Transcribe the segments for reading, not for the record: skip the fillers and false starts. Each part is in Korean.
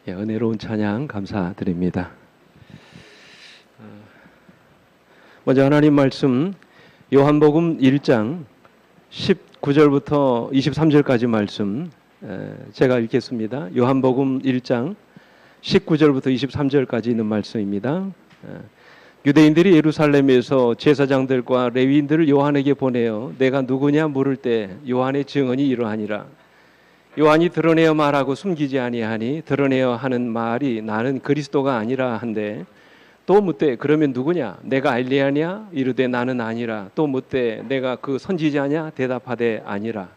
은혜로운 찬양 감사드립니다. 먼저 하나님 말씀 요한복음 1장 19절부터 23절까지 말씀 제가 읽겠습니다. 요한복음 1장 19절부터 23절까지 있는 말씀입니다. 유대인들이 예루살렘에서 제사장들과 레위인들을 요한에게 보내어 내가 누구냐 물을 때 요한의 증언이 이러하니라. 요한이 드러내어 말하고 숨기지 아니하니 드러내어 하는 말이 나는 그리스도가 아니라 한데, 또 묻되 그러면 누구냐? 내가 엘리야냐? 이르되 나는 아니라. 또 묻되 내가 그 선지자냐? 대답하되 아니라.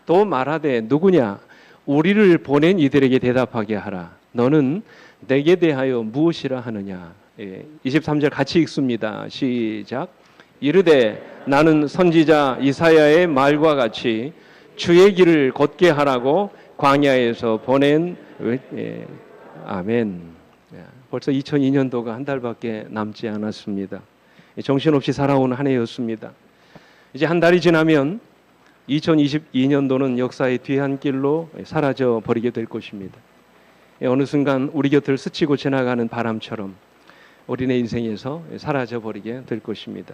또 말하되 누구냐? 우리를 보낸 이들에게 대답하게 하라. 너는 내게 대하여 무엇이라 하느냐? 23절 같이 읽습니다. 시작. 이르되 나는 선지자 이사야의 말과 같이 주의 길을 걷게 하라고 광야에서 보낸. 아멘. 벌써 2002년도가 한 달밖에 남지 않았습니다. 정신없이 살아온 한 해였습니다. 이제 한 달이 지나면 2022년도는 역사의 뒤안길로 사라져 버리게 될 것입니다. 어느 순간 우리 곁을 스치고 지나가는 바람처럼 우리네 인생에서 사라져 버리게 될 것입니다.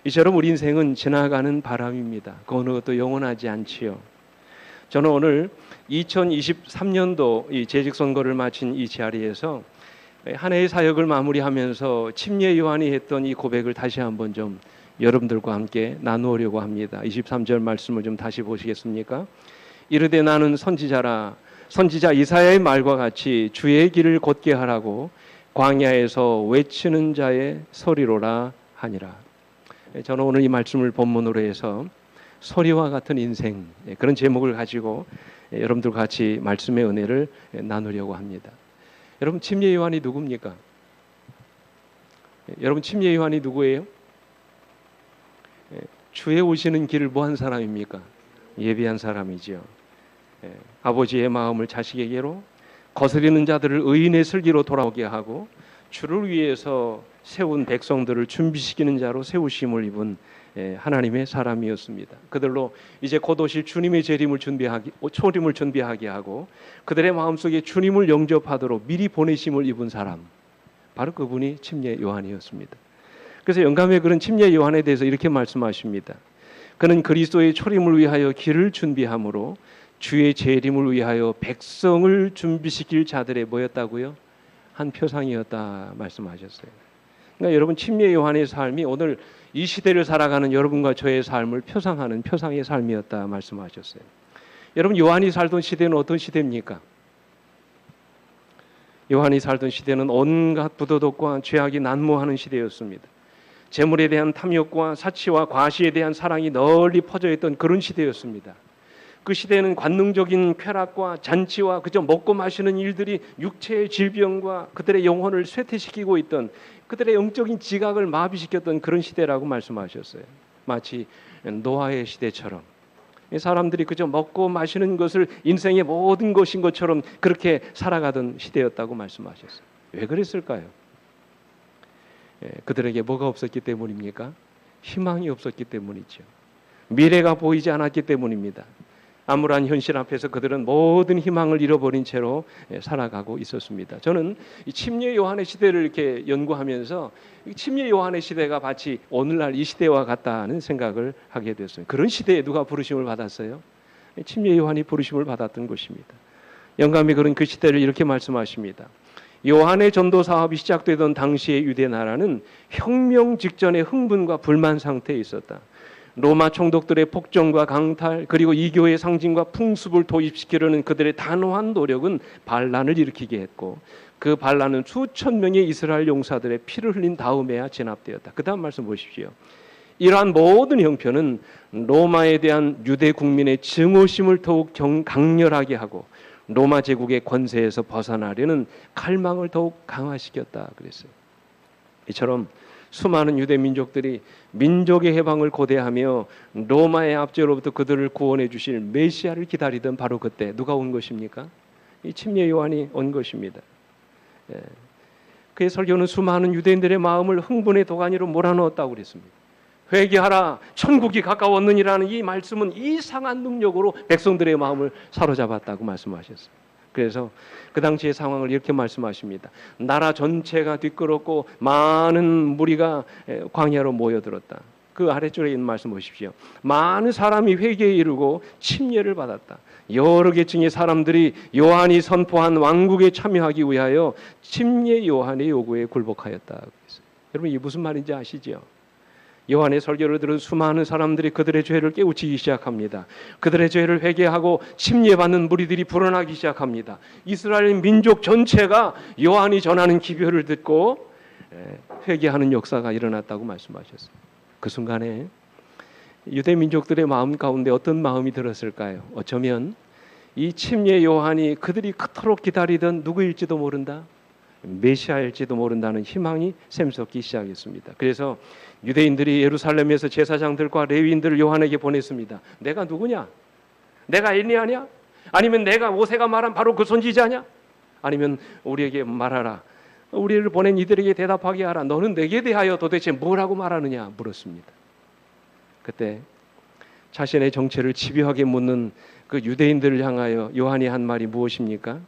이처럼 우리 인생은 지나가는 바람입니다. 그 어느 것도 영원하지 않지요. 저는 오늘 2023년도 이 재직선거를 마친 이 자리에서 한 해의 사역을 마무리하면서 침례 요한이 했던 이 고백을 다시 한번 좀 여러분들과 함께 나누려고 합니다. 23절 말씀을 좀 다시 보시겠습니까? 이르되 나는 선지자라. 선지자 이사야의 말과 같이 주의 길을 걷게 하라고 광야에서 외치는 자의 소리로라 하니라. 저는 오늘 이 말씀을 본문으로 해서 소리와 같은 인생, 그런 제목을 가지고 여러분들과 같이 말씀의 은혜를 나누려고 합니다. 여러분, 침례 요한이 누굽니까? 여러분, 침례 요한이 누구예요? 주의 오시는 길을 뭐 한 사람입니까? 예비한 사람이지요. 아버지의 마음을 자식에게로, 거스리는 자들을 의인의 슬기로 돌아오게 하고 주를 위해서 세운 백성들을 준비시키는 자로 세우심을 입은 하나님의 사람이었습니다. 그들로 이제 곧 오실 주님의 초림을 준비하게 하고 그들의 마음속에 주님을 영접하도록 미리 보내심을 입은 사람, 바로 그분이 침례 요한이었습니다. 그래서 영감의 글은 침례 요한에 대해서 이렇게 말씀하십니다. 그는 그리스도의 초림을 위하여 길을 준비함으로 주의 재림을 위하여 백성을 준비시킬 자들의 뭐였다고요? 한 표상이었다 말씀하셨어요. 그러니까 여러분, 침례 요한의 삶이 오늘 이 시대를 살아가는 여러분과 저의 삶을 표상하는 표상의 삶이었다 말씀하셨어요. 여러분, 요한이 살던 시대는 어떤 시대입니까? 요한이 살던 시대는 온갖 부도덕과 죄악이 난무하는 시대였습니다. 재물에 대한 탐욕과 사치와 과시에 대한 사랑이 널리 퍼져 있던 그런 시대였습니다. 그 시대에는 관능적인 쾌락과 잔치와 그저 먹고 마시는 일들이 육체의 질병과 그들의 영혼을 쇠퇴시키고 있던, 그들의 영적인 지각을 마비시켰던 그런 시대라고 말씀하셨어요. 마치 노아의 시대처럼 사람들이 그저 먹고 마시는 것을 인생의 모든 것인 것처럼 그렇게 살아가던 시대였다고 말씀하셨어요. 왜 그랬을까요? 그들에게 뭐가 없었기 때문입니까? 희망이 없었기 때문이죠. 미래가 보이지 않았기 때문입니다. 암울한 현실 앞에서 그들은 모든 희망을 잃어버린 채로 살아가고 있었습니다. 저는 이 침례 요한의 시대를 이렇게 연구하면서 이 침례 요한의 시대가 마치 오늘날 이 시대와 같다는 생각을 하게 됐어요. 그런 시대에 누가 부르심을 받았어요? 침례 요한이 부르심을 받았던 것입니다. 영감이 그런 그 시대를 이렇게 말씀하십니다. 요한의 전도 사업이 시작되던 당시의 유대 나라는 혁명 직전의 흥분과 불만 상태에 있었다. 로마 총독들의 폭정과 강탈, 그리고 이교의 상징과 풍습을 도입시키려는 그들의 단호한 노력은 반란을 일으키게 했고, 그 반란은 수천 명의 이스라엘 용사들의 피를 흘린 다음에야 진압되었다. 그 다음 말씀 보십시오. 이러한 모든 형편은 로마에 대한 유대 국민의 증오심을 더욱 강렬하게 하고 로마 제국의 권세에서 벗어나려는 갈망을 더욱 강화시켰다 그랬어요. 이처럼 수많은 유대 민족들이 민족의 해방을 고대하며 로마의 압제로부터 그들을 구원해 주실 메시아를 기다리던 바로 그때 누가 온 것입니까? 이 침례 요한이 온 것입니다. 그의 설교는 수많은 유대인들의 마음을 흥분의 도가니로 몰아넣었다고 그랬습니다. 회개하라, 천국이 가까웠느니라는 이 말씀은 이상한 능력으로 백성들의 마음을 사로잡았다고 말씀하셨어요. 그래서 그 당시의 상황을 이렇게 말씀하십니다. 나라 전체가 뒤끄럽고 많은 무리가 광야로 모여들었다. 그 아래쪽에 있는 말씀 보십시오. 많은 사람이 회개에 이르고 침례를 받았다. 여러 계층의 사람들이 요한이 선포한 왕국에 참여하기 위하여 침례 요한의 요구에 굴복하였다. 여러분 이게 무슨 말인지 아시죠? 요한의 설교를 들은 수많은 사람들이 그들의 죄를 깨우치기 시작합니다. 그들의 죄를 회개하고 침례받는 무리들이 불어나기 시작합니다. 이스라엘 민족 전체가 요한이 전하는 기별을 듣고 회개하는 역사가 일어났다고 말씀하셨어요. 그 순간에 유대 민족들의 마음 가운데 어떤 마음이 들었을까요? 어쩌면 이 침례 요한이 그들이 그토록 기다리던 누구일지도 모른다, 메시아일지도 모른다는 희망이 샘솟기 시작했습니다. 그래서 유대인들이 예루살렘에서 제사장들과 레위인들을 요한에게 보냈습니다. 내가 누구냐? 내가 엘리야냐? 아니면 내가 모세가 말한 바로 그 선지자냐? 아니면 우리에게 말하라. 우리를 보낸 이들에게 대답하게 하라. 너는 내게 대하여 도대체 뭐라고 말하느냐? 물었습니다. 그때 자신의 정체를 집요하게 묻는 그 유대인들을 향하여 요한이 한 말이 무엇입니까?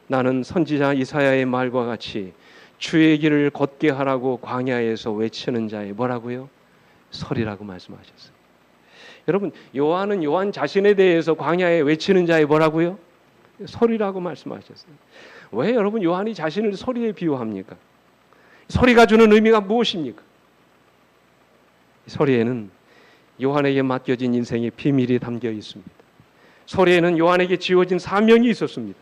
나는 선지자 이사야의 말과 같이 주의 길을 걷게 하라고 광야에서 외치는 자의 뭐라고요? 설이라고 말씀하셨어요. 여러분 요한은 요한 자신에 대해서 광야에 외치는 자의 뭐라고요? 설이라고 말씀하셨어요. 왜 여러분 요한이 자신을 소리에 비유합니까? 소리가 주는 의미가 무엇입니까? 소리에는 요한에게 맡겨진 인생의 비밀이 담겨 있습니다. 소리에는 요한에게 지어진 사명이 있었습니다.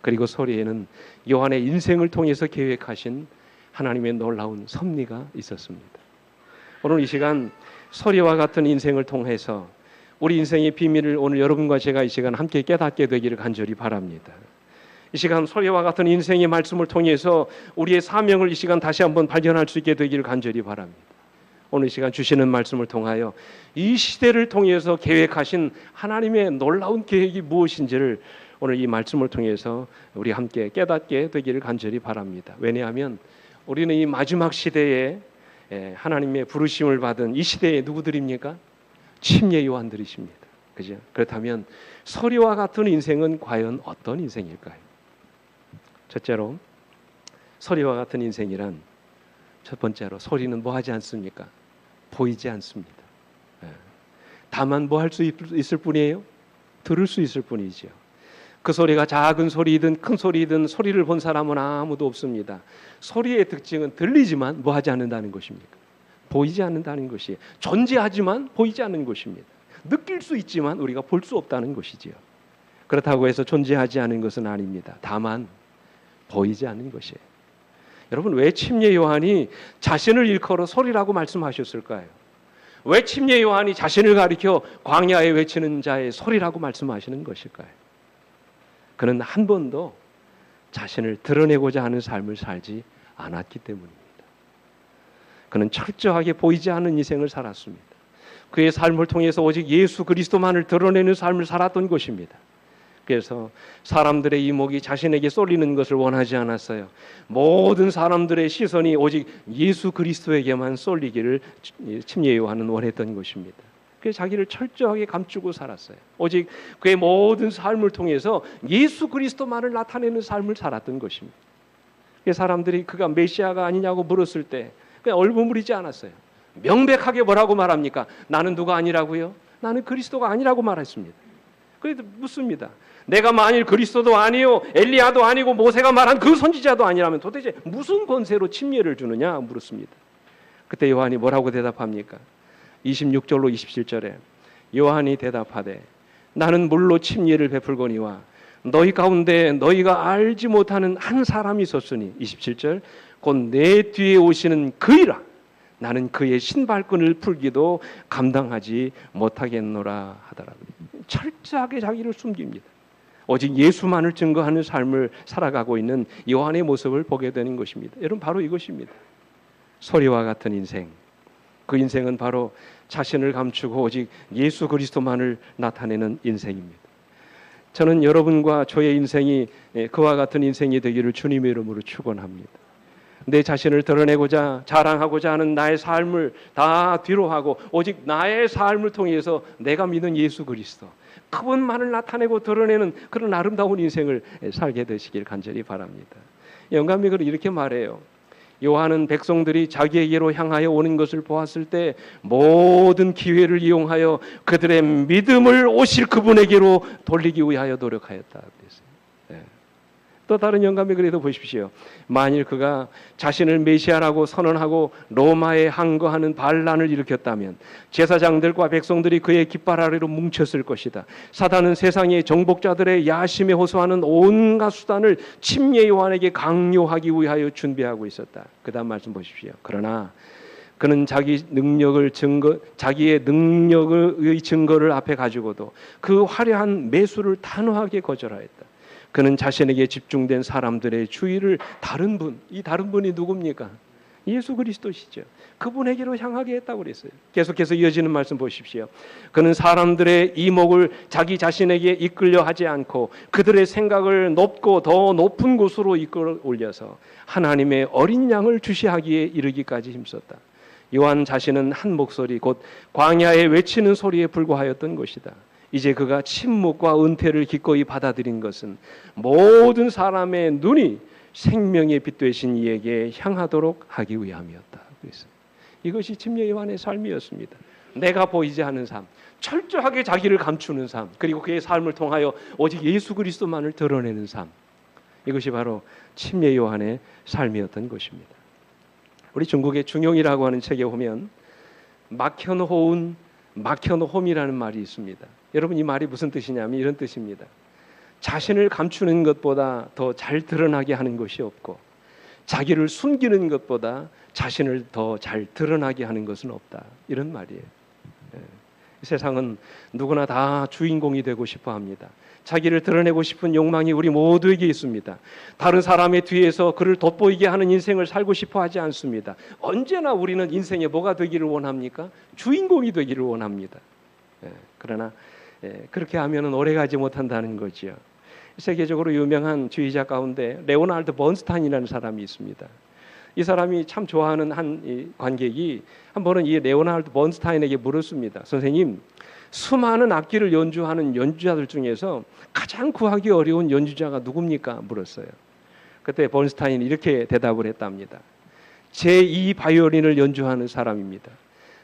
그리고 소리에는 요한의 인생을 통해서 계획하신 하나님의 놀라운 섭리가 있었습니다. 오늘 이 시간 소리와 같은 인생을 통해서 우리 인생의 비밀을 오늘 여러분과 제가 이 시간 함께 깨닫게 되기를 간절히 바랍니다. 이 시간 소리와 같은 인생의 말씀을 통해서 우리의 사명을 이 시간 다시 한번 발견할 수 있게 되기를 간절히 바랍니다. 오늘 이 시간 주시는 말씀을 통하여 이 시대를 통해서 계획하신 하나님의 놀라운 계획이 무엇인지를 오늘 이 말씀을 통해서 우리 함께 깨닫게 되기를 간절히 바랍니다. 왜냐하면 우리는 이 마지막 시대에 하나님의 부르심을 받은 이 시대에 누구들입니까? 침례 요한들이십니다. 그죠? 그렇다면 소리와 같은 인생은 과연 어떤 인생일까요? 첫째로 소리와 같은 인생이란 첫 번째로 소리는 뭐 하지 않습니까? 보이지 않습니다. 다만 뭐 할 수 있을 뿐이에요? 들을 수 있을 뿐이죠. 그 소리가 작은 소리이든 큰 소리이든 소리를 본 사람은 아무도 없습니다. 소리의 특징은 들리지만 뭐 하지 않는다는 것입니까? 보이지 않는다는 것이 존재하지만 보이지 않는 것입니다. 느낄 수 있지만 우리가 볼 수 없다는 것이지요. 그렇다고 해서 존재하지 않은 것은 아닙니다. 다만 보이지 않는 것이에요. 여러분 왜 침례 요한이 자신을 일컬어 소리라고 말씀하셨을까요? 왜 침례 요한이 자신을 가리켜 광야에 외치는 자의 소리라고 말씀하시는 것일까요? 그는 한 번도 자신을 드러내고자 하는 삶을 살지 않았기 때문입니다. 그는 철저하게 보이지 않는 인생을 살았습니다. 그의 삶을 통해서 오직 예수 그리스도만을 드러내는 삶을 살았던 것입니다. 그래서 사람들의 이목이 자신에게 쏠리는 것을 원하지 않았어요. 모든 사람들의 시선이 오직 예수 그리스도에게만 쏠리기를 침례 요한은 원했던 것입니다. 그래서 자기를 철저하게 감추고 살았어요. 오직 그의 모든 삶을 통해서 예수 그리스도만을 나타내는 삶을 살았던 것입니다. 사람들이 그가 메시아가 아니냐고 물었을 때 그냥 얼버무리지 않았어요. 명백하게 뭐라고 말합니까? 나는 누가 아니라고요? 나는 그리스도가 아니라고 말했습니다. 그래도 묻습니다. 내가 만일 그리스도도 아니요 엘리야도 아니고 모세가 말한 그 선지자도 아니라면 도대체 무슨 권세로 침례를 주느냐 물었습니다. 그때 요한이 뭐라고 대답합니까? 26절로 27절에 요한이 대답하되 나는 물로 침례를 베풀거니와 너희 가운데 너희가 알지 못하는 한 사람이 있었으니 27절 곧 내 뒤에 오시는 그이라 나는 그의 신발끈을 풀기도 감당하지 못하겠노라 하더라고요. 철저하게 자기를 숨깁니다. 오직 예수만을 증거하는 삶을 살아가고 있는 요한의 모습을 보게 되는 것입니다. 여러분 바로 이것입니다. 소리와 같은 인생. 그 인생은 바로 자신을 감추고 오직 예수 그리스도만을 나타내는 인생입니다. 저는 여러분과 저의 인생이 그와 같은 인생이 되기를 주님의 이름으로 축원합니다. 내 자신을 드러내고자 자랑하고자 하는 나의 삶을 다 뒤로 하고 오직 나의 삶을 통해서 내가 믿는 예수 그리스도 그분만을 나타내고 드러내는 그런 아름다운 인생을 살게 되시길 간절히 바랍니다. 영감님은 이렇게 말해요. 요한은 백성들이 자기에게로 향하여 오는 것을 보았을 때 모든 기회를 이용하여 그들의 믿음을 오실 그분에게로 돌리기 위하여 노력하였다 그랬어요. 네. 또 다른 영감의 글에도 보십시오. 만일 그가 자신을 메시아라고 선언하고 로마에 항거하는 반란을 일으켰다면 제사장들과 백성들이 그의 깃발 아래로 뭉쳤을 것이다. 사단은 세상의 정복자들의 야심에 호소하는 온갖 수단을 침례 요한에게 강요하기 위하여 준비하고 있었다. 그 다음 말씀 보십시오. 그러나 그는 자기의 능력의 증거를 앞에 가지고도 그 화려한 매수를 단호하게 거절하였다. 그는 자신에게 집중된 사람들의 주의를 이 다른 분이 누굽니까? 예수 그리스도시죠. 그분에게로 향하게 했다고 그랬어요. 계속해서 이어지는 말씀 보십시오. 그는 사람들의 이목을 자기 자신에게 이끌려 하지 않고 그들의 생각을 높고 더 높은 곳으로 이끌어 올려서 하나님의 어린 양을 주시하기에 이르기까지 힘썼다. 요한 자신은 한 목소리 곧 광야에 외치는 소리에 불과하였던 것이다. 이제 그가 침묵과 은퇴를 기꺼이 받아들인 것은 모든 사람의 눈이 생명의 빛 되신 이에게 향하도록 하기 위함이었다. 그래서 이것이 침례 요한의 삶이었습니다. 내가 보이지 않는 삶, 철저하게 자기를 감추는 삶, 그리고 그의 삶을 통하여 오직 예수 그리스도만을 드러내는 삶. 이것이 바로 침례 요한의 삶이었던 것입니다. 우리 중국의 중용이라고 하는 책에 보면 막현홈이라는 말이 있습니다. 여러분 이 말이 무슨 뜻이냐면 이런 뜻입니다. 자신을 감추는 것보다 더 잘 드러나게 하는 것이 없고 자기를 숨기는 것보다 자신을 더 잘 드러나게 하는 것은 없다. 이런 말이에요. 세상은 누구나 다 주인공이 되고 싶어 합니다. 자기를 드러내고 싶은 욕망이 우리 모두에게 있습니다. 다른 사람의 뒤에서 그를 돋보이게 하는 인생을 살고 싶어 하지 않습니다. 언제나 우리는 인생에 뭐가 되기를 원합니까? 주인공이 되기를 원합니다. 그러나 그렇게 하면은 오래가지 못한다는 거지요. 세계적으로 유명한 주의자 가운데 레오나르드 번스타인이라는 사람이 있습니다. 이 사람이 참 좋아하는 한 관객이 한 번은 이 레오나르드 번스타인에게 물었습니다. 선생님, 수많은 악기를 연주하는 연주자들 중에서 가장 구하기 어려운 연주자가 누굽니까? 물었어요. 그때 번스타인이 이렇게 대답을 했답니다. 제2 바이올린을 연주하는 사람입니다.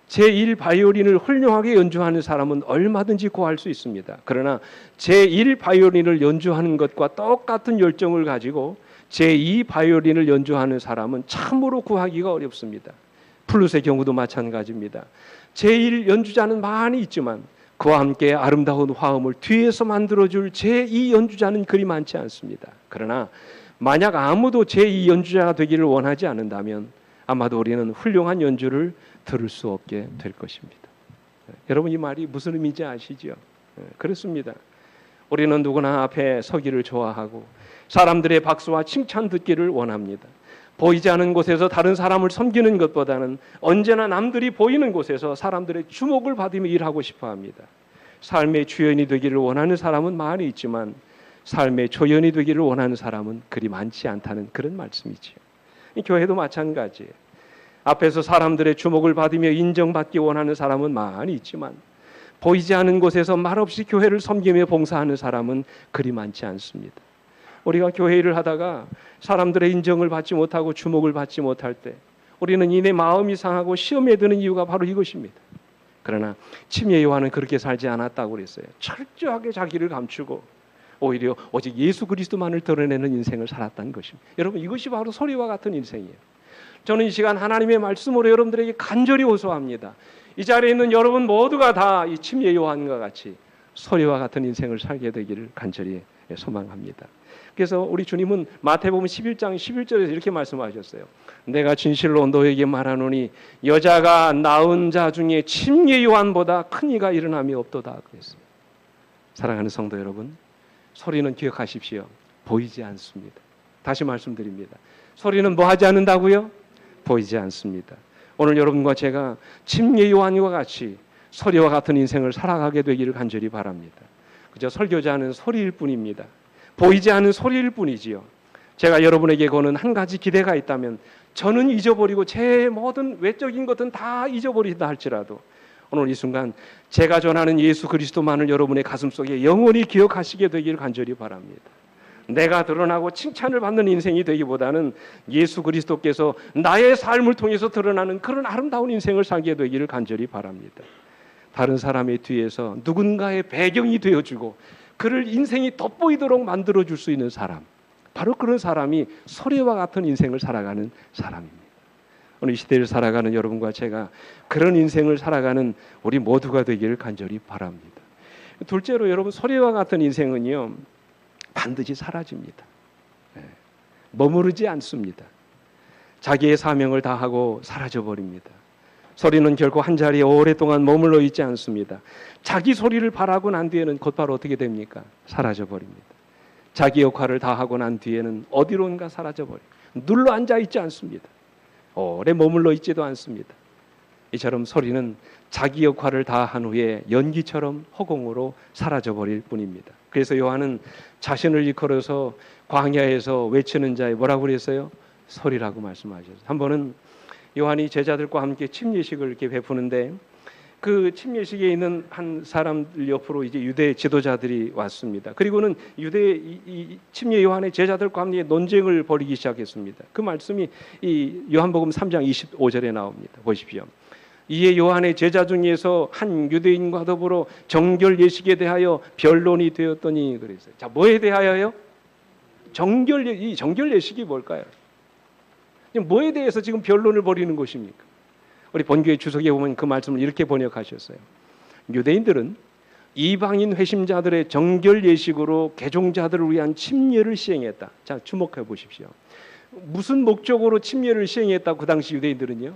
제1 바이올린을 훌륭하게 연주하는 사람은 얼마든지 구할 수 있습니다. 그러나 제1 바이올린을 연주하는 것과 똑같은 열정을 가지고 제2 바이올린을 연주하는 사람은 참으로 구하기가 어렵습니다. 플룻의 경우도 마찬가지입니다. 제1 연주자는 많이 있지만 그와 함께 아름다운 화음을 뒤에서 만들어줄 제2 연주자는 그리 많지 않습니다. 그러나 만약 아무도 제2 연주자가 되기를 원하지 않는다면 아마도 우리는 훌륭한 연주를 들을 수 없게 될 것입니다. 여러분 이 말이 무슨 의미인지 아시죠? 그렇습니다. 우리는 누구나 앞에 서기를 좋아하고 사람들의 박수와 칭찬 듣기를 원합니다. 보이지 않는 곳에서 다른 사람을 섬기는 것보다는 언제나 남들이 보이는 곳에서 사람들의 주목을 받으며 일하고 싶어 합니다. 삶의 주연이 되기를 원하는 사람은 많이 있지만 삶의 조연이 되기를 원하는 사람은 그리 많지 않다는 그런 말씀이지요. 이 교회도 마찬가지예요. 앞에서 사람들의 주목을 받으며 인정받기 원하는 사람은 많이 있지만 보이지 않는 곳에서 말없이 교회를 섬기며 봉사하는 사람은 그리 많지 않습니다. 우리가 교회 일을 하다가 사람들의 인정을 받지 못하고 주목을 받지 못할 때 우리는 이내 마음이 상하고 시험에 드는 이유가 바로 이것입니다. 그러나 침례 요한은 그렇게 살지 않았다고 그랬어요. 철저하게 자기를 감추고 오히려 오직 예수 그리스도만을 드러내는 인생을 살았다는 것입니다. 여러분 이것이 바로 소리와 같은 인생이에요. 저는 이 시간 하나님의 말씀으로 여러분들에게 간절히 호소합니다. 이 자리에 있는 여러분 모두가 다 이 침례 요한과 같이 소리와 같은 인생을 살게 되기를 간절히 소망합니다. 그래서 우리 주님은 마태복음 11장 11절에서 이렇게 말씀하셨어요. 내가 진실로 너에게 말하노니 여자가 낳은 자 중에 침례 요한보다 큰 이가 일어남이 없도다 그랬어요. 사랑하는 성도 여러분, 소리는 기억하십시오. 보이지 않습니다. 다시 말씀드립니다. 소리는 뭐 하지 않는다고요? 보이지 않습니다. 오늘 여러분과 제가 침례 요한과 같이 소리와 같은 인생을 살아가게 되기를 간절히 바랍니다. 그저 설교자는 소리일 뿐입니다. 보이지 않는 소리일 뿐이지요. 제가 여러분에게 거는 한 가지 기대가 있다면 저는 잊어버리고 제 모든 외적인 것은 다 잊어버린다 할지라도 오늘 이 순간 제가 전하는 예수 그리스도만을 여러분의 가슴속에 영원히 기억하시게 되기를 간절히 바랍니다. 내가 드러나고 칭찬을 받는 인생이 되기보다는 예수 그리스도께서 나의 삶을 통해서 드러나는 그런 아름다운 인생을 살게 되기를 간절히 바랍니다. 다른 사람의 뒤에서 누군가의 배경이 되어주고 그를 인생이 돋보이도록 만들어줄 수 있는 사람, 바로 그런 사람이 소리와 같은 인생을 살아가는 사람입니다. 오늘 이 시대를 살아가는 여러분과 제가 그런 인생을 살아가는 우리 모두가 되기를 간절히 바랍니다. 둘째로 여러분, 소리와 같은 인생은요 반드시 사라집니다. 머무르지 않습니다. 자기의 사명을 다하고 사라져버립니다. 소리는 결코 한 자리에 오랫동안 머물러 있지 않습니다. 자기 소리를 발하고 난 뒤에는 곧바로 어떻게 됩니까? 사라져버립니다. 자기 역할을 다하고 난 뒤에는 어디론가 사라져버립니다. 눌러 앉아 있지 않습니다. 오래 머물러 있지도 않습니다. 이처럼 소리는 자기 역할을 다한 후에 연기처럼 허공으로 사라져버릴 뿐입니다. 그래서 요한은 자신을 일컬어서 광야에서 외치는 자의 뭐라고 그랬어요? 소리라고 말씀하셨어요. 한 번은 요한이 제자들과 함께 침례식을 이렇게 베푸는데 그 침례식에 있는 한 사람들 옆으로 이제 유대 지도자들이 왔습니다. 그리고는 이 침례 요한의 제자들과 함께 논쟁을 벌이기 시작했습니다. 그 말씀이 이 요한복음 3장 25절에 나옵니다. 보십시오. 이에 요한의 제자 중에서 한 유대인과 더불어 정결 예식에 대하여 변론이 되었더니 그랬어요. 자, 뭐에 대하여요? 이 정결 예식이 뭘까요? 뭐에 대해서 지금 변론을 벌이는 것입니까? 우리 본교의 주석에 보면 그 말씀을 이렇게 번역하셨어요. 유대인들은 이방인 회심자들의 정결 예식으로 개종자들을 위한 침례를 시행했다. 자, 주목해 보십시오. 무슨 목적으로 침례를 시행했다고 그 당시 유대인들은요?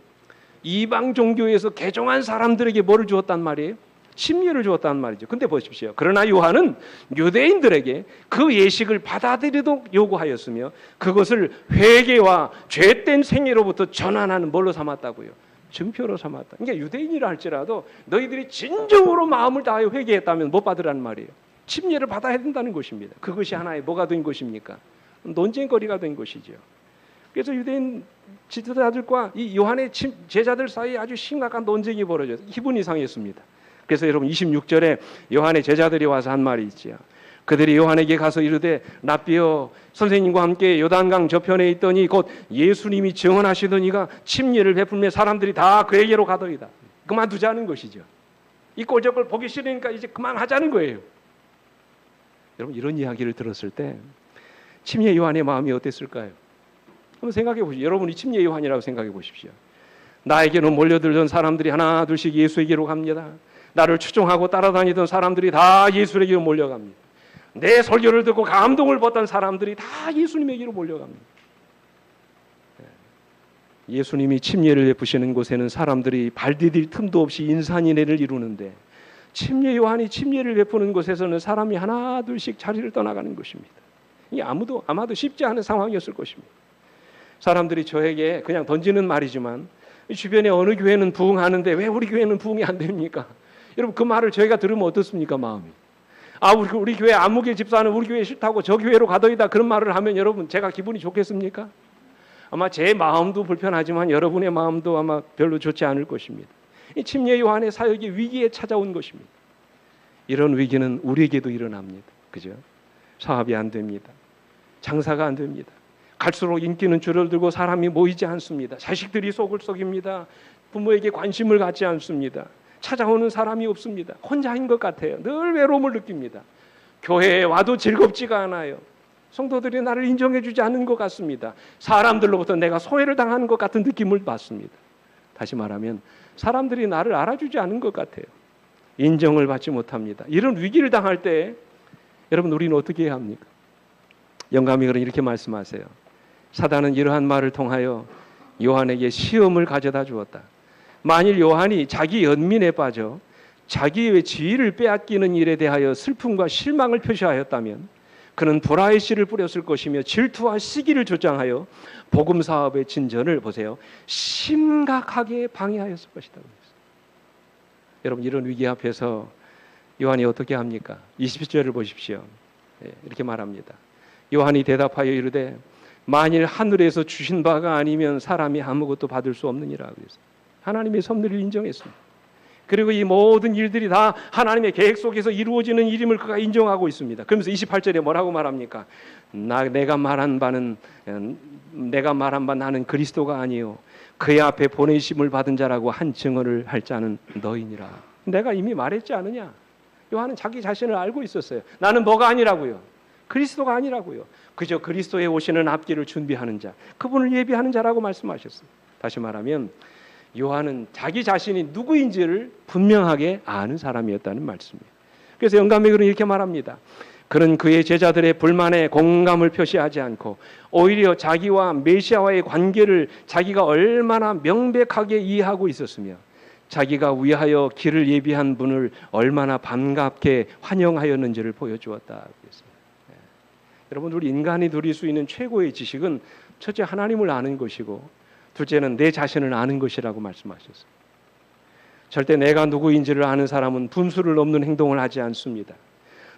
이방 종교에서 개종한 사람들에게 뭐를 주었단 말이에요? 침례를 주었단 말이죠. 근데 보십시오. 그러나 요한은 유대인들에게 그 예식을 받아들이도록 요구하였으며 그것을 회개와 죄된 생애로부터 전환하는 뭘로 삼았다고요? 증표로 삼았다. 그러니까 유대인이라 할지라도 너희들이 진정으로 마음을 다하여 회개했다면 못 받으라는 말이에요. 침례를 받아야 된다는 것입니다. 그것이 하나의 뭐가 된 것입니까? 논쟁거리가 된 것이죠. 그래서 유대인 지도자들과 이 요한의 제자들 사이에 아주 심각한 논쟁이 벌어져서 기분이 상했습니다. 그래서 여러분 26절에 요한의 제자들이 와서 한 말이 있지요. 그들이 요한에게 가서 이르되 랍비여, 선생님과 함께 요단강 저편에 있더니 곧 예수님이 증언하시던 이가 침례를 베풀며 사람들이 다 그에게로 가더이다. 그만두자는 것이죠. 이 꼴적을 보기 싫으니까 이제 그만하자는 거예요. 여러분, 이런 이야기를 들었을 때 침례 요한의 마음이 어땠을까요? 한번 생각해 보십시오. 여러분이 침례 요한이라고 생각해 보십시오. 나에게는 몰려들던 사람들이 하나 둘씩 예수에게로 갑니다. 나를 추종하고 따라다니던 사람들이 다 예수에게로 몰려갑니다. 내 설교를 듣고 감동을 받던 사람들이 다 예수님에게로 몰려갑니다. 예수님이 침례를 베푸시는 곳에는 사람들이 발 디딜 틈도 없이 인산인해를 이루는데 침례 요한이 침례를 베푸는 곳에서는 사람이 하나 둘씩 자리를 떠나가는 것입니다. 이게 아마도 쉽지 않은 상황이었을 것입니다. 사람들이 저에게 그냥 던지는 말이지만 주변에 어느 교회는 부흥하는데 왜 우리 교회는 부흥이 안 됩니까? 여러분, 그 말을 저희가 들으면 어떻습니까? 마음이. 우리 교회 안목의 집사는 우리 교회 싫다고 저 교회로 가더이다, 그런 말을 하면 여러분 제가 기분이 좋겠습니까? 아마 제 마음도 불편하지만 여러분의 마음도 아마 별로 좋지 않을 것입니다. 이 침례 요한의 사역이 위기에 찾아온 것입니다. 이런 위기는 우리에게도 일어납니다. 그죠? 사업이 안 됩니다. 장사가 안 됩니다. 갈수록 인기는 줄어들고 사람이 모이지 않습니다. 자식들이 속을 썩입니다. 부모에게 관심을 갖지 않습니다. 찾아오는 사람이 없습니다. 혼자인 것 같아요. 늘 외로움을 느낍니다. 교회에 와도 즐겁지가 않아요. 성도들이 나를 인정해 주지 않는 것 같습니다. 사람들로부터 내가 소외를 당하는 것 같은 느낌을 받습니다. 다시 말하면 사람들이 나를 알아주지 않는 것 같아요. 인정을 받지 못합니다. 이런 위기를 당할 때 여러분, 우리는 어떻게 해야 합니까? 영감이 이렇게 말씀하세요. 사단은 이러한 말을 통하여 요한에게 시험을 가져다 주었다. 만일 요한이 자기 연민에 빠져 자기의 지위를 빼앗기는 일에 대하여 슬픔과 실망을 표시하였다면 그는 불화의 씨를 뿌렸을 것이며 질투와 시기를 조장하여 복음 사업의 진전을 보세요, 심각하게 방해하였을 것이다. 여러분, 이런 위기 앞에서 요한이 어떻게 합니까? 27절을 보십시오. 이렇게 말합니다. 요한이 대답하여 이르되 만일 하늘에서 주신 바가 아니면 사람이 아무것도 받을 수 없느니라. 그래서 하나님의 섭리를 인정했습니다. 그리고 이 모든 일들이 다 하나님의 계획 속에서 이루어지는 일임을 그가 인정하고 있습니다. 그러면서 28절에 뭐라고 말합니까? 내가 말한 바 나는 그리스도가 아니요 그의 앞에 보내심을 받은 자라고 한 증언을 할 자는 너희니라. 내가 이미 말했지 않느냐? 요한은 자기 자신을 알고 있었어요. 나는 뭐가 아니라고요? 그리스도가 아니라고요. 그저 그리스도의 오시는 앞길을 준비하는 자, 그분을 예비하는 자라고 말씀하셨어요. 다시 말하면 요한은 자기 자신이 누구인지를 분명하게 아는 사람이었다는 말씀이에요. 그래서 영감의 이렇게 말합니다. 그는 그의 제자들의 불만에 공감을 표시하지 않고 오히려 자기와 메시아와의 관계를 자기가 얼마나 명백하게 이해하고 있었으며 자기가 위하여 길을 예비한 분을 얼마나 반갑게 환영하였는지를 보여주었다. 네. 여러분, 우리 인간이 누릴 수 있는 최고의 지식은 첫째 하나님을 아는 것이고 둘째는 내 자신을 아는 것이라고 말씀하셨어요. 절대 내가 누구인지를 아는 사람은 분수를 넘는 행동을 하지 않습니다.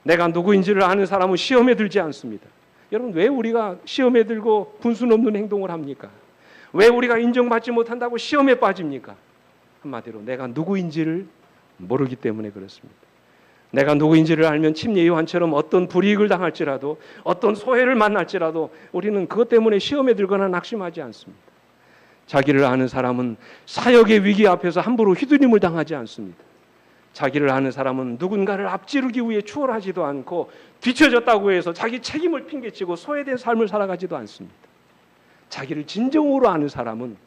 내가 누구인지를 아는 사람은 시험에 들지 않습니다. 여러분, 왜 우리가 시험에 들고 분수 넘는 행동을 합니까? 왜 우리가 인정받지 못한다고 시험에 빠집니까? 한마디로 내가 누구인지를 모르기 때문에 그렇습니다. 내가 누구인지를 알면 침례 요한처럼 어떤 불이익을 당할지라도 어떤 소외를 만날지라도 우리는 그것 때문에 시험에 들거나 낙심하지 않습니다. 자기를 아는 사람은 사역의 위기 앞에서 함부로 휘두림을 당하지 않습니다. 자기를 아는 사람은 누군가를 앞지르기 위해 추월하지도 않고 뒤처졌다고 해서 자기 책임을 핑계치고 소외된 삶을 살아가지도 않습니다. 자기를 진정으로 아는 사람은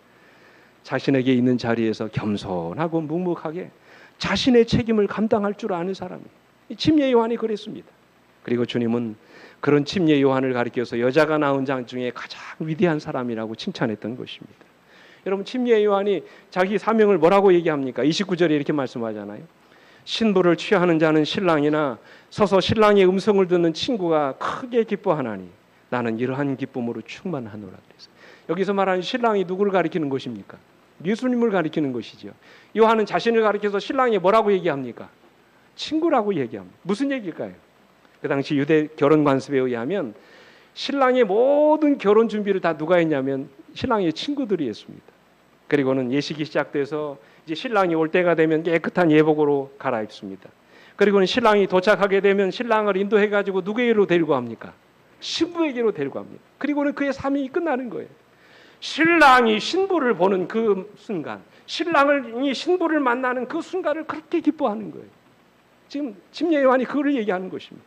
자신에게 있는 자리에서 겸손하고 묵묵하게 자신의 책임을 감당할 줄 아는 사람이에요. 침례 요한이 그랬습니다. 그리고 주님은 그런 침례 요한을 가리켜서 여자가 낳은 자 중에 가장 위대한 사람이라고 칭찬했던 것입니다. 여러분, 침례 요한이 자기 사명을 뭐라고 얘기합니까? 29절에 이렇게 말씀하잖아요. 신부를 취하는 자는 신랑이나 서서 신랑의 음성을 듣는 친구가 크게 기뻐하나니 나는 이러한 기쁨으로 충만하노라 그랬어요. 여기서 말하는 신랑이 누구를 가리키는 것입니까? 예수님을 가리키는 것이죠. 요한은 자신을 가리켜서 신랑이 뭐라고 얘기합니까? 친구라고 얘기합니다. 무슨 얘기일까요? 그 당시 유대 결혼 관습에 의하면 신랑의 모든 결혼 준비를 다 누가 했냐면 신랑의 친구들이 했습니다. 그리고는 예식이 시작돼서 이제 신랑이 올 때가 되면 깨끗한 예복으로 갈아입습니다. 그리고는 신랑이 도착하게 되면 신랑을 인도해가지고 누구에게로 데리고 갑니까? 신부에게로 데리고 갑니다. 그리고는 그의 사명이 끝나는 거예요. 신랑이 신부를 보는 그 순간, 신랑이 신부를 만나는 그 순간을 그렇게 기뻐하는 거예요. 지금 침례 요한이 그걸 얘기하는 것입니다.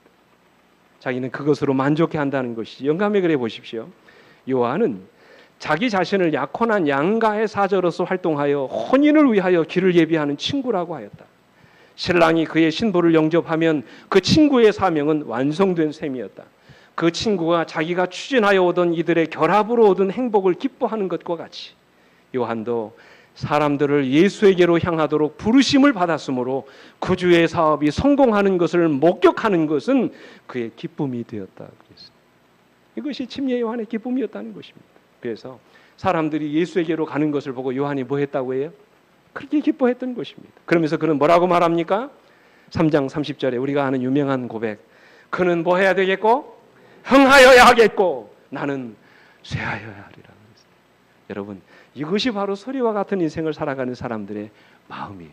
자기는 그것으로 만족해한다는 것이지. 영감의 글에 보십시오. 요한은 자기 자신을 약혼한 양가의 사저로서 활동하여 혼인을 위하여 길을 예비하는 친구라고 하였다. 신랑이 그의 신부를 영접하면 그 친구의 사명은 완성된 셈이었다. 그 친구가 자기가 추진하여 오던 이들의 결합으로 얻은 행복을 기뻐하는 것과 같이 요한도 사람들을 예수에게로 향하도록 부르심을 받았으므로 구주의 사업이 성공하는 것을 목격하는 것은 그의 기쁨이 되었다. 그랬어요. 이것이 침례 요한의 기쁨이었다는 것입니다. 그래서 사람들이 예수에게로 가는 것을 보고 요한이 뭐 했다고 해요? 그렇게 기뻐했던 것입니다. 그러면서 그는 뭐라고 말합니까? 3장 30절에 우리가 아는 유명한 고백. 그는 뭐 해야 되겠고? 흥하여야 하겠고 나는 쇠하여야 하리라. 여러분, 이것이 바로 서리와 같은 인생을 살아가는 사람들의 마음이에요.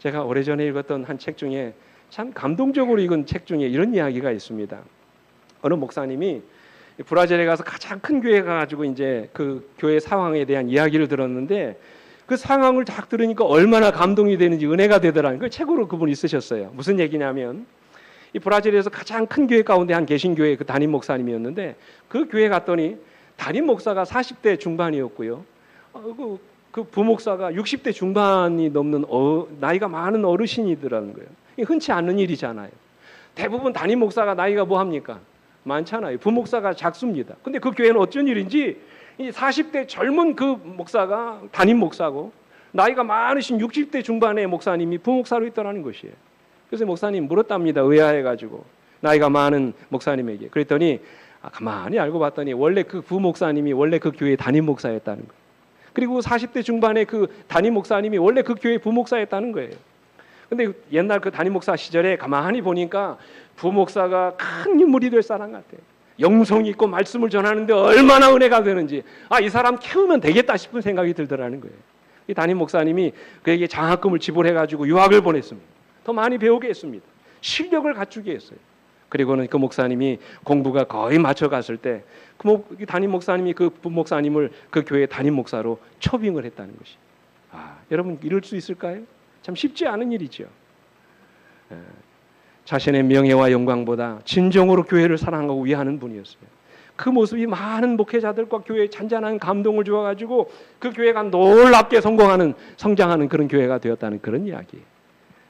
제가 오래전에 읽었던 한 책 중에 참 감동적으로 읽은 책 중에 이런 이야기가 있습니다. 어느 목사님이 브라질에 가서 가장 큰 교회 가가지고 이제 그 교회 상황에 대한 이야기를 들었는데 그 상황을 딱 들으니까 얼마나 감동이 되는지 은혜가 되더라는 그 책으로 그분이 쓰셨어요. 무슨 얘기냐면 이 브라질에서 가장 큰 교회 가운데 한 개신교회 그 담임 목사님이었는데 그 교회 갔더니 담임 목사가 40대 중반이었고요. 그 부목사가 60대 중반이 넘는 나이가 많은 어르신이더라는 거예요. 흔치 않은 일이잖아요. 대부분 담임 목사가 나이가 뭐 합니까? 많잖아요. 부목사가 작습니다. 근데 그 교회는 어쩐 일인지 이 40대 젊은 그 목사가 담임 목사고 나이가 많으신 60대 중반의 목사님이 부목사로 있더라는 것이에요. 그래서 목사님 물었답니다. 의아해가지고 나이가 많은 목사님에게. 그랬더니 가만히 알고 봤더니 원래 그 부목사님이 원래 그 교회 담임 목사였다는 거예요. 그리고 40대 중반의 그 담임 목사님이 원래 그 교회 부목사였다는 거예요. 근데 옛날 그 담임 목사 시절에 가만히 보니까 부목사가 큰 인물이 될 사람 같아요. 영성이 있고 말씀을 전하는데 얼마나 은혜가 되는지 이 사람 키우면 되겠다 싶은 생각이 들더라는 거예요. 이 담임 목사님이 그에게 장학금을 지불해가지고 유학을 보냈습니다. 더 많이 배우게 했습니다. 실력을 갖추게 했어요. 그리고는 그 목사님이 공부가 거의 맞춰갔을 때 그 담임 목사님이 그 부목사님을 그 교회 담임 목사로 초빙을 했다는 것이. 여러분 이럴 수 있을까요? 참 쉽지 않은 일이죠. 자신의 명예와 영광보다 진정으로 교회를 사랑하고 위하는 분이었어요. 그 모습이 많은 목회자들과 교회에 잔잔한 감동을 주어가지고 그 교회가 놀랍게 성장하는 그런 교회가 되었다는 그런 이야기예요.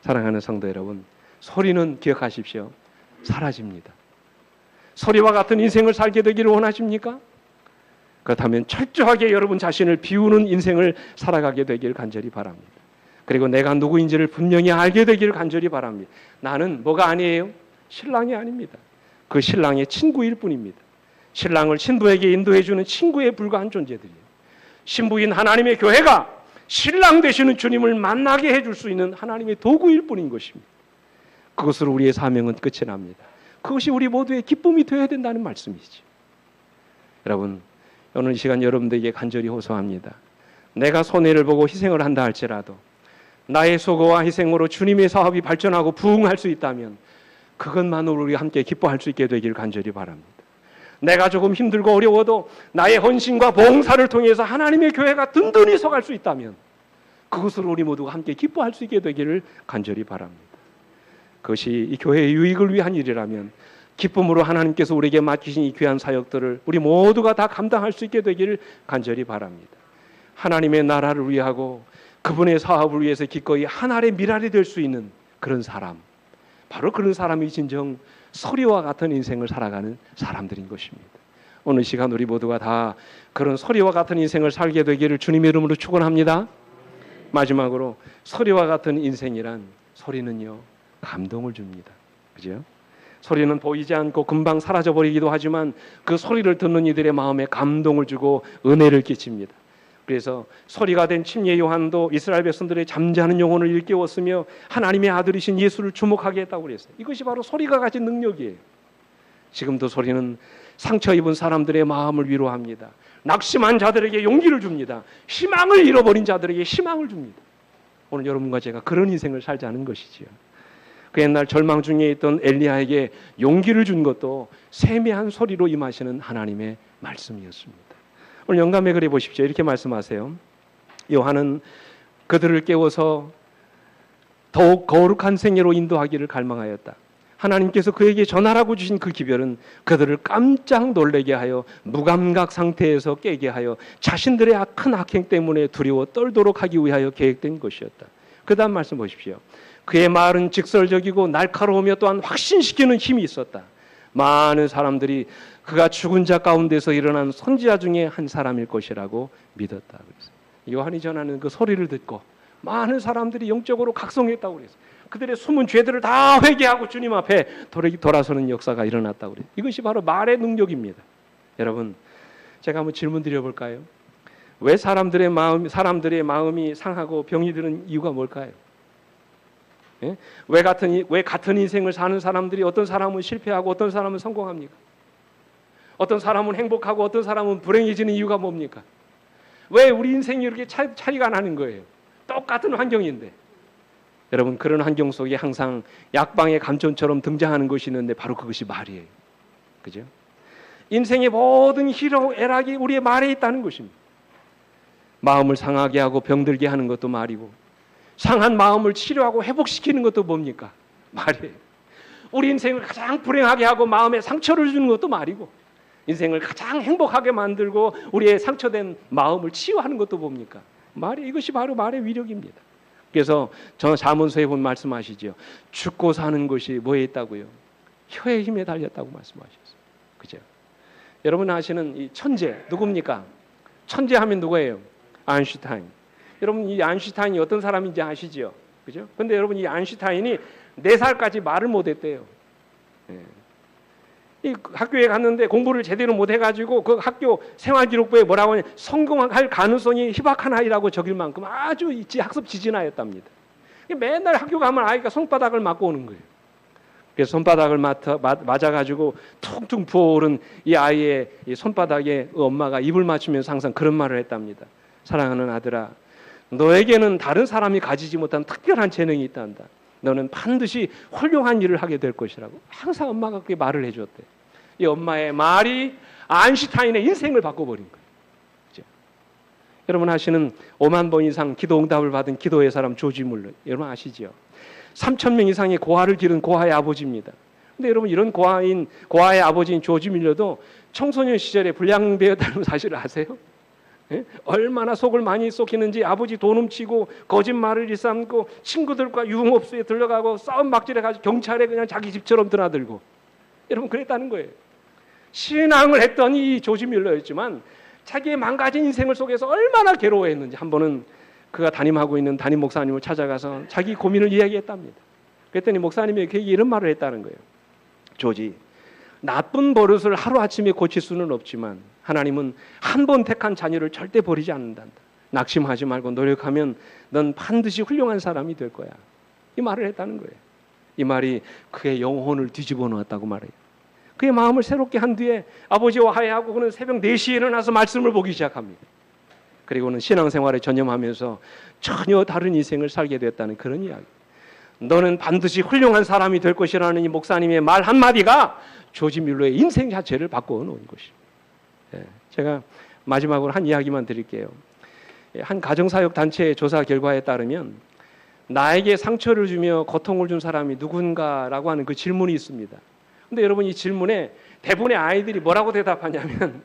사랑하는 성도 여러분, 소리는 기억하십시오. 사라집니다. 소리와 같은 인생을 살게 되기를 원하십니까? 그렇다면 철저하게 여러분 자신을 비우는 인생을 살아가게 되기를 간절히 바랍니다. 그리고 내가 누구인지를 분명히 알게 되기를 간절히 바랍니다. 나는 뭐가 아니에요? 신랑이 아닙니다. 그 신랑의 친구일 뿐입니다. 신랑을 신부에게 인도해 주는 친구에 불과한 존재들이에요. 신부인 하나님의 교회가 신랑 되시는 주님을 만나게 해줄 수 있는 하나님의 도구일 뿐인 것입니다. 그것으로 우리의 사명은 끝이 납니다. 그것이 우리 모두의 기쁨이 되어야 된다는 말씀이죠. 여러분, 오늘 이 시간 여러분들에게 간절히 호소합니다. 내가 손해를 보고 희생을 한다 할지라도 나의 수고와 희생으로 주님의 사업이 발전하고 부흥할 수 있다면 그것만으로 우리 함께 기뻐할 수 있게 되길 간절히 바랍니다. 내가 조금 힘들고 어려워도 나의 헌신과 봉사를 통해서 하나님의 교회가 든든히 서갈 수 있다면 그것으로 우리 모두가 함께 기뻐할 수 있게 되기를 간절히 바랍니다. 그것이 이 교회의 유익을 위한 일이라면 기쁨으로 하나님께서 우리에게 맡기신 이 귀한 사역들을 우리 모두가 다 감당할 수 있게 되기를 간절히 바랍니다. 하나님의 나라를 위하고 그분의 사업을 위해서 기꺼이 하늘의 미랄이 될 수 있는 그런 사람, 바로 그런 사람이 진정 소리와 같은 인생을 살아가는 사람들인 것입니다. 오늘 시간 우리 모두가 다 그런 소리와 같은 인생을 살게 되기를 주님의 이름으로 축원합니다. 마지막으로 소리와 같은 인생이란 소리는요 감동을 줍니다. 그죠? 소리는 보이지 않고 금방 사라져버리기도 하지만 그 소리를 듣는 이들의 마음에 감동을 주고 은혜를 끼칩니다. 그래서 소리가 된 침례 요한도 이스라엘 백성들의 잠자는 영혼을 일깨웠으며 하나님의 아들이신 예수를 주목하게 했다고 그랬어요. 이것이 바로 소리가 가진 능력이에요. 지금도 소리는 상처 입은 사람들의 마음을 위로합니다. 낙심한 자들에게 용기를 줍니다. 희망을 잃어버린 자들에게 희망을 줍니다. 오늘 여러분과 제가 그런 인생을 살자는 것이지요. 그 옛날 절망 중에 있던 엘리야에게 용기를 준 것도 세미한 소리로 임하시는 하나님의 말씀이었습니다. 오늘 영감에 그래 보십시오. 이렇게 말씀하세요. 요한은 그들을 깨워서 더욱 거룩한 생애로 인도하기를 갈망하였다. 하나님께서 그에게 전하라고 주신 그 기별은 그들을 깜짝 놀라게 하여 무감각 상태에서 깨게 하여 자신들의 큰 악행 때문에 두려워 떨도록 하기 위하여 계획된 것이었다. 그 다음 말씀 보십시오. 그의 말은 직설적이고 날카로우며 또한 확신시키는 힘이 있었다. 많은 사람들이 그가 죽은 자 가운데서 일어난 선지자 중에 한 사람일 것이라고 믿었다. 그랬어요. 요한이 전하는 그 소리를 듣고 많은 사람들이 영적으로 각성했다고 그랬어요. 그들의 숨은 죄들을 다 회개하고 주님 앞에 돌아서는 역사가 일어났다고 그래요. 이것이 바로 말의 능력입니다. 여러분, 제가 한번 질문 드려볼까요? 왜 사람들의 마음이 상하고 병이 드는 이유가 뭘까요? 예? 왜 같은 인생을 사는 사람들이 어떤 사람은 실패하고 어떤 사람은 성공합니까? 어떤 사람은 행복하고 어떤 사람은 불행해지는 이유가 뭡니까? 왜 우리 인생이 이렇게 차이가 나는 거예요? 똑같은 환경인데. 여러분, 그런 환경 속에 항상 약방의 감전처럼 등장하는 것이 있는데 바로 그것이 말이에요. 그죠? 인생의 모든 희로 애락이 우리의 말에 있다는 것입니다. 마음을 상하게 하고 병들게 하는 것도 말이고 상한 마음을 치료하고 회복시키는 것도 뭡니까? 말이에요. 우리 인생을 가장 불행하게 하고 마음에 상처를 주는 것도 말이고 인생을 가장 행복하게 만들고 우리의 상처된 마음을 치유하는 것도 뭡니까? 말이에요. 이것이 바로 말의 위력입니다. 그래서 저 잠언서에 보면 말씀하시죠. 죽고 사는 것이 뭐에 있다고요? 혀의 힘에 달렸다고 말씀하셨어요. 그죠? 여러분 아시는 이 천재 누굽니까? 천재하면 누구예요? 아인슈타인. 여러분 이 아인슈타인이 어떤 사람인지 아시죠? 그죠? 근데 여러분 이 아인슈타인이 4살까지 말을 못했대요. 이 학교에 갔는데 공부를 제대로 못해가지고 그 학교 생활기록부에 뭐라고 하냐 성공할 가능성이 희박한 아이라고 적일 만큼 아주 학습 지진아였답니다. 맨날 학교 가면 아이가 손바닥을 맞고 오는 거예요. 그래서 손바닥을 맞아가지고 퉁퉁 부어오른 이 아이의 이 손바닥에 엄마가 입을 맞추면서 항상 그런 말을 했답니다. 사랑하는 아들아, 너에게는 다른 사람이 가지지 못한 특별한 재능이 있단다. 너는 반드시 훌륭한 일을 하게 될 것이라고 항상 엄마가 그렇게 말을 해줬대. 이 엄마의 말이 아인슈타인의 인생을 바꿔버린 거예요. 그렇죠? 여러분 아시는 5만 번 이상 기도 응답을 받은 기도의 사람 조지 물러, 여러분 아시죠? 3천 명 이상의 고아를 기른 고아의 아버지입니다. 근데 여러분 이런 고아의 아버지인 조지 밀러도 청소년 시절에 불량배였다는 사실을 아세요? 예? 얼마나 속을 많이 썩히는지 아버지 돈 훔치고 거짓말을 일삼고 친구들과 유흥업소에 들어가고 싸움 막질해가지고 경찰에 그냥 자기 집처럼 드나들고 여러분 그랬다는 거예요. 신앙을 했던 이 조지 밀러였지만 자기의 망가진 인생을 속에서 얼마나 괴로워했는지 한 번은 그가 담임하고 있는 담임 목사님을 찾아가서 자기 고민을 이야기했답니다. 그랬더니 목사님이 그에게 이런 말을 했다는 거예요. 조지, 나쁜 버릇을 하루아침에 고칠 수는 없지만 하나님은 한 번 택한 자녀를 절대 버리지 않는단다. 낙심하지 말고 노력하면 넌 반드시 훌륭한 사람이 될 거야. 이 말을 했다는 거예요. 이 말이 그의 영혼을 뒤집어 놓았다고 말해요. 그의 마음을 새롭게 한 뒤에 아버지와 화해하고 그는 새벽 4시에 일어나서 말씀을 보기 시작합니다. 그리고는 신앙생활에 전념하면서 전혀 다른 인생을 살게 됐다는 그런 이야기. 너는 반드시 훌륭한 사람이 될 것이라는 이 목사님의 말 한마디가 조지 밀러의 인생 자체를 바꿔 놓은 것입니다. 제가 마지막으로 한 이야기만 드릴게요. 한 가정사역 단체의 조사 결과에 따르면 나에게 상처를 주며 고통을 준 사람이 누군가라고 하는 그 질문이 있습니다. 근데 여러분 이 질문에 대부분의 아이들이 뭐라고 대답하냐면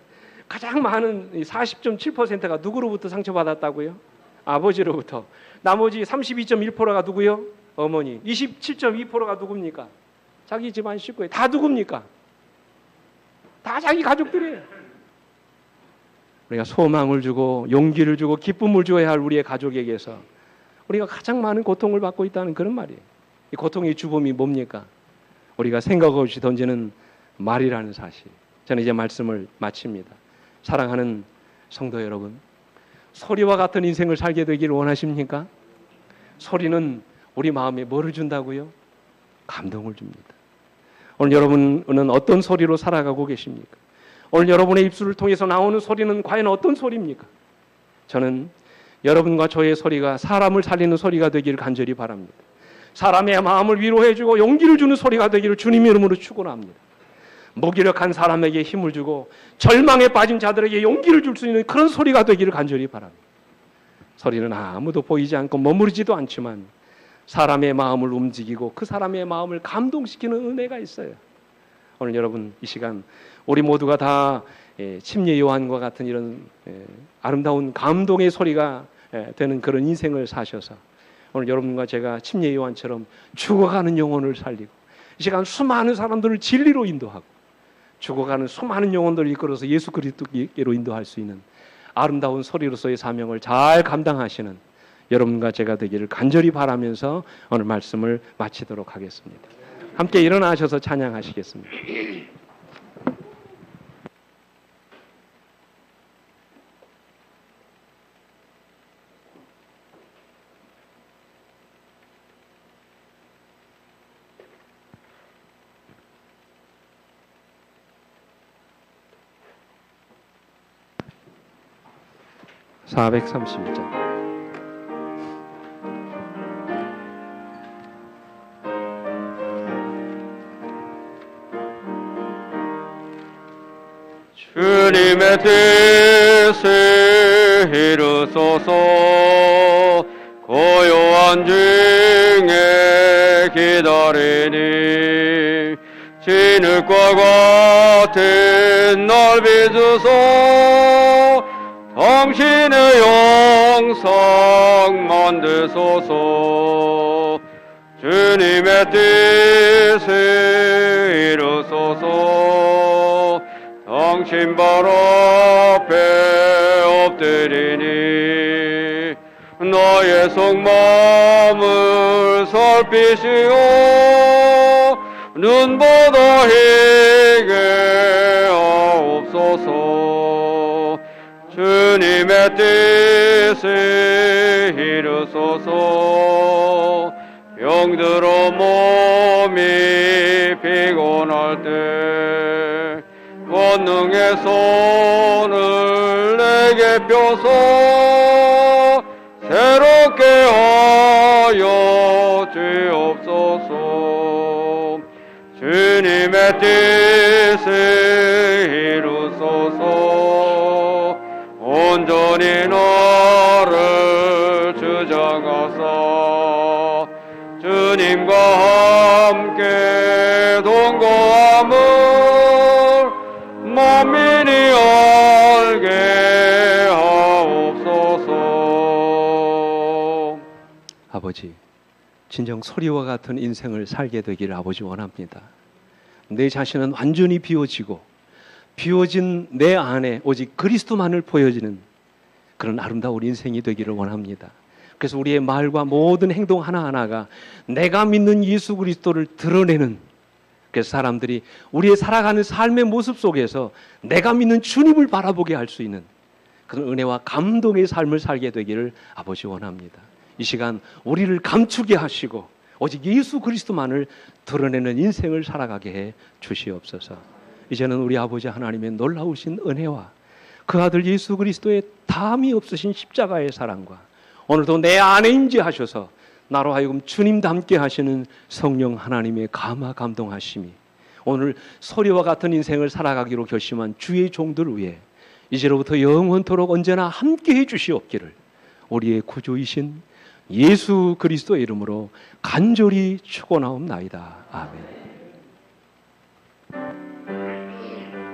가장 많은 40.7%가 누구로부터 상처받았다고요? 아버지로부터. 나머지 32.1%가 누구요? 어머니. 27.2%가 누굽니까? 자기 집안 식구예요. 다 누굽니까? 다 자기 가족들이에요. 우리가 소망을 주고 용기를 주고 기쁨을 주어야 할 우리의 가족에게서 우리가 가장 많은 고통을 받고 있다는 그런 말이에요. 이 고통의 주범이 뭡니까? 우리가 생각 없이 던지는 말이라는 사실. 저는 이제 말씀을 마칩니다. 사랑하는 성도 여러분, 소리와 같은 인생을 살게 되기를 원하십니까? 소리는 우리 마음에 뭐를 준다고요? 감동을 줍니다. 오늘 여러분은 어떤 소리로 살아가고 계십니까? 오늘 여러분의 입술을 통해서 나오는 소리는 과연 어떤 소리입니까? 저는 여러분과 저의 소리가 사람을 살리는 소리가 되기를 간절히 바랍니다. 사람의 마음을 위로해주고 용기를 주는 소리가 되기를 주님의 이름으로 축원합니다. 무기력한 사람에게 힘을 주고 절망에 빠진 자들에게 용기를 줄 수 있는 그런 소리가 되기를 간절히 바랍니다. 소리는 아무도 보이지 않고 머무르지도 않지만 사람의 마음을 움직이고 그 사람의 마음을 감동시키는 은혜가 있어요. 오늘 여러분 이 시간 우리 모두가 다 침례 요한과 같은 이런 아름다운 감동의 소리가 되는 그런 인생을 사셔서 오늘 여러분과 제가 침례 요한처럼 죽어가는 영혼을 살리고 이 시간 수많은 사람들을 진리로 인도하고 죽어가는 수많은 영혼들을 이끌어서 예수 그리스도께로 인도할 수 있는 아름다운 소리로서의 사명을 잘 감당하시는 여러분과 제가 되기를 간절히 바라면서 오늘 말씀을 마치도록 하겠습니다. 함께 일어나셔서 찬양하시겠습니다. (432장) 주님의 뜻을 이루소서. 고요한 중에 기다리니 진흙과 같은 날 빚으소. 당신의 영상 만드소서. 주님의 뜻을 이루소서. 당신 발 앞에 엎드리니 나의 속마음을 살피시오. 눈보다 희게 하옵소서. 주님의 뜻을 이루소서. 병들어 몸이 피곤할 때 권능의 손을 내게 펴서 새로 함께하여 주옵소서. 주님의 뜻을 이루소서. 온전히 나를 주장하사 주님과 함께 동거함을 만민이 알게 하옵소서. 아버지, 진정 소리와 같은 인생을 살게 되기를 아버지 원합니다. 내 자신은 완전히 비워지고 비워진 내 안에 오직 그리스도만을 보여지는 그런 아름다운 인생이 되기를 원합니다. 그래서 우리의 말과 모든 행동 하나하나가 내가 믿는 예수 그리스도를 드러내는, 그래서 사람들이 우리의 살아가는 삶의 모습 속에서 내가 믿는 주님을 바라보게 할 수 있는 그런 은혜와 감동의 삶을 살게 되기를 아버지 원합니다. 이 시간 우리를 감추게 하시고 오직 예수 그리스도만을 드러내는 인생을 살아가게 해 주시옵소서. 이제는 우리 아버지 하나님의 놀라우신 은혜와 그 아들 예수 그리스도의 다함이 없으신 십자가의 사랑과 오늘도 내 안에 임재하셔서 나로 하여금 주님 닮게 하시는 성령 하나님의 감화 감동하심이 오늘 소리와 같은 인생을 살아가기로 결심한 주의 종들 위해 이제로부터 영원토록 언제나 함께해 주시옵기를 우리의 구주이신 예수 그리스도의 이름으로 간절히 축원하옵나이다. 아멘.